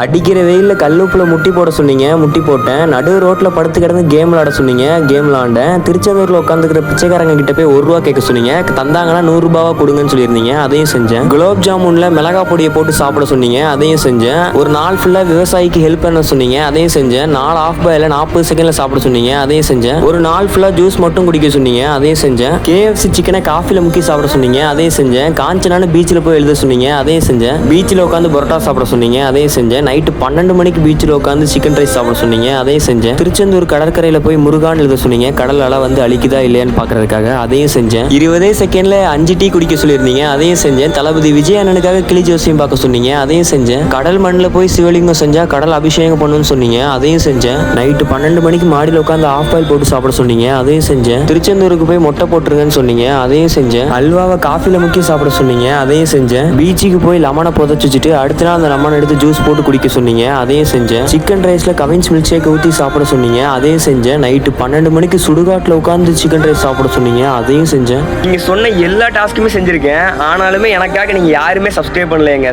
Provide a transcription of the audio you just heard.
அடிக்கிற வெயிலில் கல்லுப்புல முட்டி போட சொன்னீங்க, முட்டி போட்டேன். நடு ரோட்டில் படுத்து கிடந்து கேம் விளாட சொன்னீங்க, கேம் விளாண்டேன். திருச்செந்தூரில் உட்காந்துக்கிற பிச்சைக்காரங்க கிட்ட போய் ₹1 கேட்க சொன்னீங்க, தந்தாங்கன்னா ₹100 கொடுங்கன்னு சொல்லியிருந்தீங்க, அதையும் செஞ்சேன். குலோப் ஜாமுன்ல மிளகா பொடியை போட்டு சாப்பிட சொன்னீங்க, அதையும் செஞ்சேன். ஒரு நாள் ஃபுல்லாக விவசாயிக்கு ஹெல்ப் பண்ண சொன்னீங்க, அதையும் செஞ்சேன். 4 ஆஃப் பாயில் 40 செகண்ட்ல சாப்பிட சொன்னீங்க, அதையும் செஞ்சேன். ஒரு நாள் ஃபுல்லாக ஜூஸ் மட்டும் குடிக்க சொன்னீங்க, அதையும் செஞ்சேன். KFC சிக்கனை காஃபில முக்கி சாப்பிட சொன்னீங்க, அதையும் செஞ்சேன். காஞ்சனான பீச்சில் போய் எழுத சொன்னீங்க, அதையும் செஞ்சேன். பீச்சில் உட்காந்து பரோட்டா சாப்பிட சொன்னீங்க, அதையும் செஞ்சேன். நைட்டு 12 மணிக்கு பீச்சில் உட்காந்து சிக்கன் ரைஸ் சாப்பிட சொன்னீங்க, அதையும் செஞ்சேன். திருச்செந்தூர் கடற்கரையில் போய் முருகான் எழுத சொன்னீங்க, கடல் அலை வந்து அழிக்குதா இல்லையான்னு பார்க்கறதுக்காக, அதையும் செஞ்சேன். 20 செகண்ட்ல 5 டீ குடிக்க சொல்லியிருந்தீங்க, அதையும் செஞ்சேன். தளபதி விஜய் அண்ணனுக்காக கிளி ஜோசியம் பார்க்க சொன்னீங்க, அதையும் செஞ்சேன். கடல் மண்ணில் போய் சிவலிங்கம் செஞ்சா கடல் அபிஷேகம் பண்ணுன்னு சொன்னீங்க, அதையும் செஞ்சேன். நைட்டு 12 மணிக்கு மாடியில் உட்காந்து ஆஃப் பாயில் போட்டு சாப்பிட சொன்னீங்க, அதையும் செஞ்சேன். திருச்செந்தூருக்கு போய் மொட்டை போட்டுருங்கன்னு சொன்னீங்க, அதையும் செஞ்சேன். அல்வாவை காஃபில முக்கி சாப்பிட சொன்னீங்க, அதையும் செஞ்சேன். பீச்சுக்கு போய் லெமனை புதைச்சு வச்சுட்டு அடுத்த நாள் அந்த லெமன் எடுத்து ஜூஸ் போட்டு குடிக்க சொன்னீங்க, அதையும் செஞ்சேன். சிக்கன் ரைஸ்ல கவின்ஸ் மில்க் ஷேக் ஊற்றி சாப்பிட சொன்னீங்க, அதையும் செஞ்சேன். நைட்டு 12 மணிக்கு சுடுகாட்டில் உட்காந்து சிக்கன் ரைஸ் சாப்பிட சொன்னீங்க, அதையும் செஞ்சேன். நீங்க சொன்ன எல்லா டாஸ்க்குமே செஞ்சிருக்கேன், ஆனாலுமே எனக்காக நீங்க யாருமே சப்ஸ்கிரைப் பண்ணலைங்க.